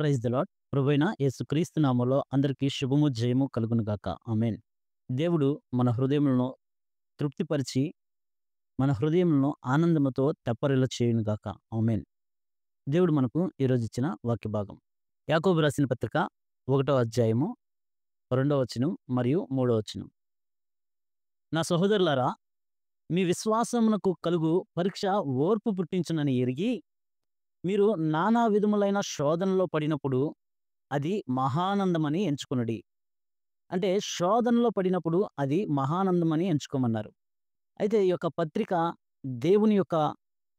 Praise the lord. ప్రభువైన యేసుక్రీస్తు నామములో అందరికీ శుభము, జయము కలుగును గాక. ఆమేన్. దేవుడు మన హృదయములను తృప్తిపరిచి, మన హృదయములను ఆనందముతో తెప్పరిల్ల చేయును గాక. ఆమేన్. దేవుడు మనకు ఈరోజు ఇచ్చిన వాక్య భాగం. యాకోబు రాసిన పత్రిక 1వ అధ్యాయము 2వ వచనం మరియు 3వ వచనం. నా సహోదరులారా, మీ విశ్వాసమునకు కలుగు పరీక్ష ఓర్పు పుట్టించునని ఎరిగి, మీరు నానా విధములైన శోధనలో పడినప్పుడు అది మహానందమని ఎంచుకొనుడి. అంటే శోధనలో పడినప్పుడు అది మహానందమని ఎంచుకోమన్నారు. అయితే ఈ యొక్క పత్రిక దేవుని యొక్క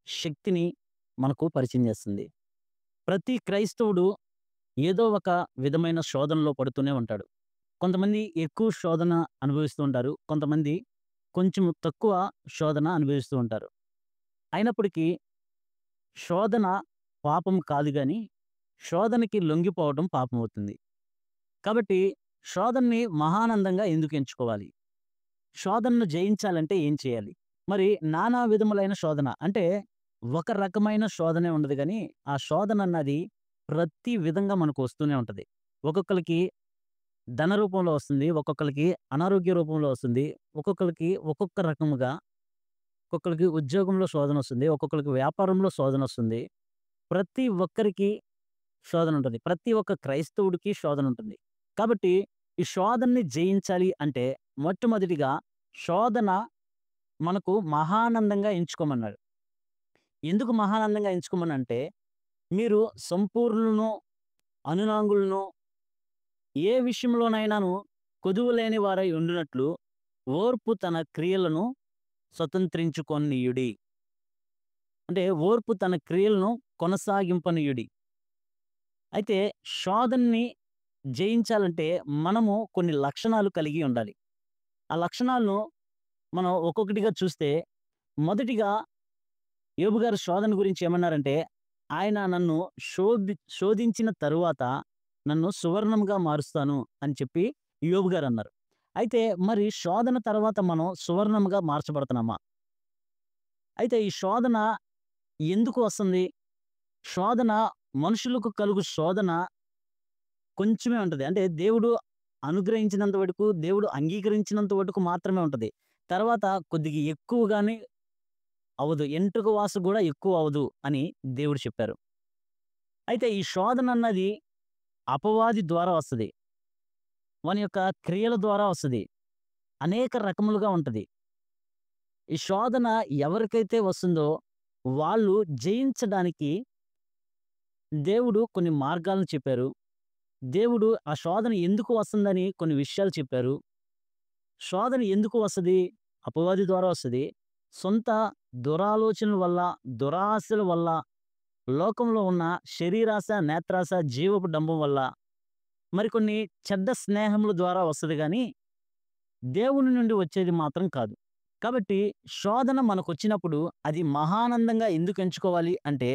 శక్తిని మనకు పరిచయం చేస్తుంది. ప్రతి క్రైస్తవుడు ఏదో ఒక విధమైన శోధనలో పడుతూనే ఉంటాడు. కొంతమంది ఎక్కువ శోధన అనుభవిస్తూ ఉంటారు. కొంతమంది కొంచెం తక్కువ శోధన అనుభవిస్తూ ఉంటారు. అయినప్పటికీ శోధన పాపం కాదు గాని, శోధనకి లొంగిపోవడం పాపమవుతుంది. కాబట్టి శోధనని మహానందంగా ఎందుకు ఎంచుకోవాలి? శోధనను జయించాలంటే ఏం చేయాలి? మరి నానా విధములైన శోధన అంటే ఒక రకమైన శోధనే ఉండదు గానీ, ఆ శోధన అన్నది ప్రతి విధంగా మనకు వస్తూనే ఉంటది. ఒక్కొక్కళ్ళకి ధన రూపంలో వస్తుంది. ఒక్కొక్కళ్ళకి అనారోగ్య రూపంలో వస్తుంది. ఒక్కొక్కళ్ళకి ఒక్కొక్క రకముగా, ఒక్కొక్కళ్ళకి ఉద్యోగంలో శోధనొస్తుంది. ఒక్కొక్కళ్ళకి వ్యాపారంలో శోధనొస్తుంది. ప్రతి ఒక్కరికి శోధనుంటది. ప్రతి ఒక్క క్రైస్తవుడికి శోధనుంటుంది. కాబట్టి ఈ శోధనని జయించాలి అంటే మొట్టమొదటిగా శోధన మనకు మహానందంగా ఎంచుకోమన్నాడు. ఎందుకు మహానందంగా ఎంచుకోమనంటే, మీరు సంపూర్ణులను, అనునాంగులను ఏ విషయంలోనైనాను కొదువ లేని వారై ఉండునట్లు ఓర్పు తన క్రియలను స్వతంత్రించుకొననీయుడి. అంటే ఓర్పు తన క్రియలను కొనసాగింపనీయుడి. అయితే శోధనని జయించాలంటే మనము కొన్ని లక్షణాలు కలిగి ఉండాలి. ఆ లక్షణాలను మనం ఒక్కొక్కటిగా చూస్తే, మొదటిగా యోబు గారు శోధన గురించి ఏమన్నారంటే, ఆయన నన్ను శోధించిన తరువాత నన్ను సువర్ణంగా మారుస్తాను అని చెప్పి యోబు గారు అన్నారు. అయితే మరి శోధన తర్వాత మనం సువర్ణంగా మార్చబడుతున్నామా? అయితే ఈ శోధన ఎందుకు వస్తుంది? శోధన మనుషులకు కలుగు శోధన కొంచెమే ఉంటది. అంటే దేవుడు అనుగ్రహించినంత వరకు, దేవుడు అంగీకరించినంత వరకు మాత్రమే ఉంటది. తర్వాత కొద్దిగా ఎక్కువగానే అవ్వదు. ఎంటుక వాసు గూడా ఎక్కువ అవ్వదు అని దేవుడు చెప్పారు. అయితే ఈ శోధన అన్నది అపవాది ద్వారా వస్తది. వాని యొక్క క్రియల ద్వారా వస్తది. అనేక రకములుగా ఉంటది. ఈ శోధన ఎవరికైతే వస్తుందో వాళ్ళు జయించడానికి దేవుడు కొన్ని మార్గాలను చెప్పారు. దేవుడు ఆ శోధన ఎందుకు వస్తుందని కొన్ని విషయాలు చెప్పారు. శోధన ఎందుకు వస్తది? అపవాది ద్వారా వస్తది. సొంత దురాలోచనల వల్ల, దురాశల వల్ల, లోకంలో ఉన్న శరీరాశ, నేత్రాశ, జీవపు డంబం వల్ల, మరికొన్ని చెడ్డ స్నేహముల ద్వారా వస్తది గానీ, దేవుని నుండి వచ్చేది మాత్రం కాదు. కాబట్టి శోధన మనకొచ్చినప్పుడు అది మహానందంగా ఎందుకు ఎంచుకోవాలి అంటే,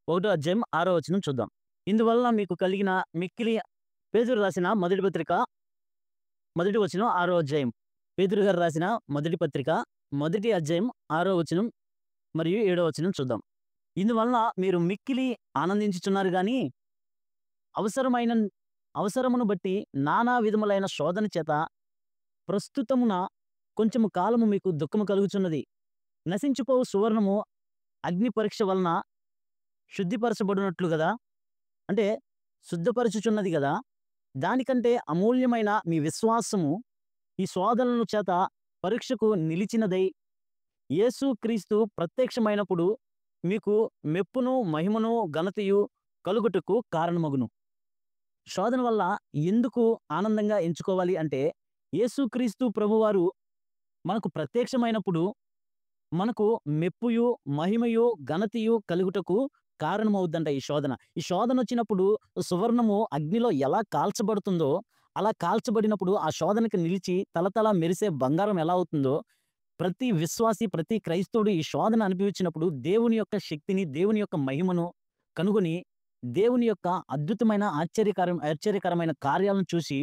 1వ అధ్యాయం 6వ వచనం చూద్దాం. ఇందువలన మీకు కలిగిన మిక్కిలి పేతురు రాసిన మొదటి పత్రిక, మొదటి వచనం 6వ అధ్యాయం. పేతురు గారు రాసిన మొదటి పత్రిక, మొదటి అధ్యాయం 6వ వచనం మరియు 7వ వచనం చూద్దాం. ఇందువలన మీరు మిక్కిలి ఆనందించుచున్నారు గాని, అవసరమైన అవసరమును బట్టి నానా విధములైన శోధన చేత ప్రస్తుతమున కొంచెము కాలము మీకు దుఃఖము కలుగుచున్నది. నశించిపోవు సువర్ణము అగ్ని పరీక్ష వలన శుద్ధిపరచబడినట్లు గదా! అంటే శుద్ధపరచుచున్నది గదా! దానికంటే అమూల్యమైన మీ విశ్వాసము ఈ శోధనల చేత పరీక్షకు నిలిచినదై, యేసు క్రీస్తు ప్రత్యక్షమైనప్పుడు మీకు మెప్పును, మహిమను, ఘనతయు కలుగుటకు కారణమగును. శోధన వల్ల ఎందుకు ఆనందంగా ఎంచుకోవాలి అంటే, యేసుక్రీస్తు ప్రభువారు మనకు ప్రత్యక్షమైనప్పుడు మనకు మెప్పుయు, మహిమయు, ఘనతయు కలుగుటకు కారణమవుద్దంట ఈ శోధన. ఈ శోధనొచ్చినప్పుడు సువర్ణము అగ్నిలో ఎలా కాల్చబడుతుందో, అలా కాల్చబడినప్పుడు ఆ శోధనకి నిలిచి తళతళ మెరిసే బంగారం ఎలా అవుతుందో, ప్రతి విశ్వాసి, ప్రతి క్రైస్తవుడు ఈ శోధన అనుభవించినప్పుడు దేవుని యొక్క శక్తిని, దేవుని యొక్క మహిమను కనుగొని, దేవుని యొక్క అద్భుతమైన ఆశ్చర్యకరమైన కార్యాలను చూసి,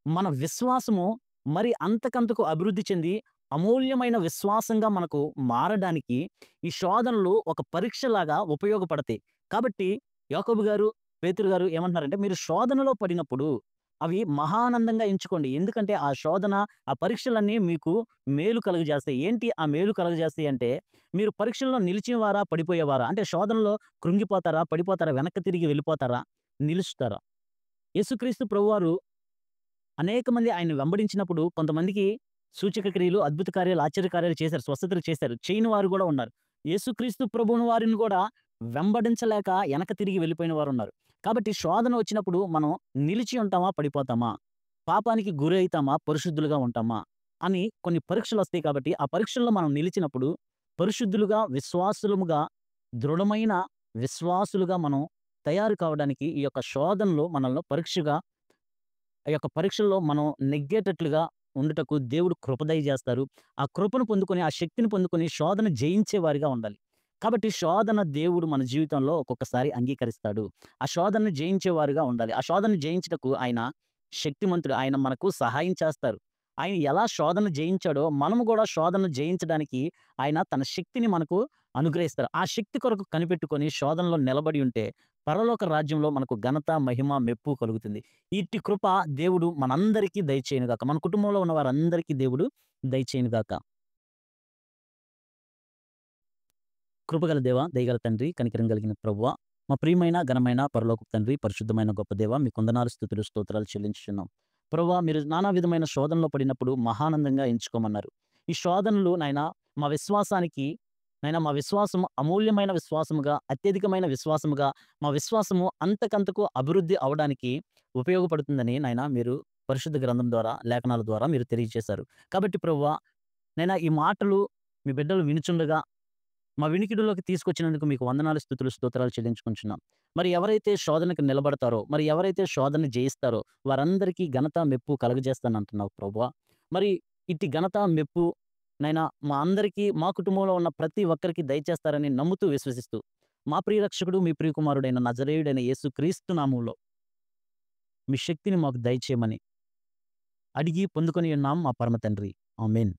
మన విశ్వాసము మరి అంతకంతకు అభివృద్ధి చెంది అమూల్యమైన విశ్వాసంగా మనకు మారడానికి ఈ శోధనలు ఒక పరీక్షలాగా ఉపయోగపడతాయి. కాబట్టి యాకోబు గారు పేతురు గారు ఏమంటున్నారంటే, మీరు శోధనలో పడినప్పుడు అవి మహానందంగా ఎంచుకోండి. ఎందుకంటే ఆ శోధన, ఆ పరీక్షలన్నీ మీకు మేలు కలుగజేస్తాయి. ఏంటి ఆ మేలు కలుగజేస్తాయి అంటే, మీరు పరీక్షల్లో నిలిచేవారా? పడిపోయేవారా? అంటే శోధనలో కృంగిపోతారా? పడిపోతారా? వెనక్కి తిరిగి వెళ్ళిపోతారా? నిలుస్తారా? యేసుక్రీస్తు ప్రభువారు అనేక మంది ఆయన్ని వెంబడించినప్పుడు కొంతమందికి సూచక క్రియలు, అద్భుత కార్యాలు, ఆశ్చర్య కార్యాలు చేశారు. స్వస్థతలు చేశారు. చేయని వారు గూడా ఉన్నారు. యేసుక్రీస్తు ప్రభువుని వారిని గూడా వెంబడించలేక ఎనక తిరిగి వెళ్ళిపోయిన వారున్నారు. కాబట్టి శోధన వచ్చినప్పుడు మనం నిలిచి ఉంటామా? పడిపోతామా? పాపానికి గురైతామా? పరిశుద్ధులుగా ఉంటామా? అని కొన్ని పరీక్షలొస్తాయి కాబట్టి, ఆ పరీక్షల్లో మనం నిలిచినప్పుడు పరిశుద్ధులుగా, విశ్వాసులముగా, దృఢమైన విశ్వాసులుగా మనం తయారు కావడానికి ఈ యొక్క శోధనలు మనల్ని పరీక్షగా ఆ యొక్క పరీక్షల్లో మనం నెగ్గేటట్లుగా ఉండుటకు దేవుడు కృప దయచేస్తారు. ఆ కృపను పొందుకొని, ఆ శక్తిని పొందుకొని శోధన జయించే వారిగా ఉండాలి. కాబట్టి శోధన దేవుడు మన జీవితంలో ఒక్కొక్కసారి అంగీకరిస్తాడు. ఆ శోధనను జయించేవారుగా ఉండాలి. ఆ శోధనను జయించుటకు ఆయన శక్తిమంతుడు. ఆయన మనకు సహాయం చేస్తారు. ఆయన ఎలా శోధన జయించాడో మనము గూడా శోధనను జయించడానికి ఆయన తన శక్తిని మనకు అనుగ్రహిస్తారు. ఆ శక్తి కొరకు కనిపెట్టుకొని శోధనలో నిలబడి ఉంటే పరలోక రాజ్యంలో మనకు ఘనత, మహిమ, మెప్పు కలుగుతుంది. ఇట్టి కృప దేవుడు మనందరికీ దయచేయునుగాక. మన కుటుంబంలో ఉన్న వారందరికీ దేవుడు దయచేయునుగాక. కృపగల దేవ, దయగల తండ్రి, కనికరం కలిగిన ప్రభువా, మా ప్రియమైన, ఘనమైన పరలోకపు తండ్రి, పరిశుద్ధమైన గొప్ప దేవ, మీకు వందనాలు, స్తుతులు, స్తోత్రాలు చెల్లించుచున్నాం. ప్రభువా, మీరు నానా విధమైన శోధనలో పడినప్పుడు మహానందంగా ఎంచుకోమన్నారు. ఈ శోధనలు నాయనా మా విశ్వాసానికి నాయనా మా విశ్వాసం అమూల్యమైన విశ్వాసముగా, అత్యధికమైన విశ్వాసముగా, మా విశ్వాసము అంతకంతకు అభివృద్ధి అవ్వడానికి ఉపయోగపడుతుందని నాయనా మీరు పరిశుద్ధ గ్రంథం ద్వారా, లేఖనాల ద్వారా మీరు తెలియజేశారు. కాబట్టి ప్రభువా, నైనా ఈ మాటలు మీ బిడ్డలు వినుచుండగా మా వినికిడిలోకి తీసుకొచ్చినందుకు మీకు వందనాలు, స్తుతులు, స్తోత్రాలు చెల్లించుకుంటున్నాం. మరి ఎవరైతే శోధనకు నిలబడతారో, మరి ఎవరైతే శోధనని జయిస్తారో వారందరికీ ఘనత, మెప్పు కలుగజేస్తానంటున్నావు ప్రభువా. మరి ఇట్టి ఘనత, మెప్పు నైనా మా అందరికీ, మా కుటుంబంలో ఉన్న ప్రతి ఒక్కరికి దయచేస్తారని నమ్ముతూ, విశ్వసిస్తూ, మా ప్రియ రక్షకుడు, మీ ప్రియకుమారుడైన నజరేయుడైన యేసుక్రీస్తు నామములో మీ శక్తిని మాకు దయచేయమని అడిగి పొందుకొని ఉన్నాం మా పరమ తండ్రి. ఆమేన్.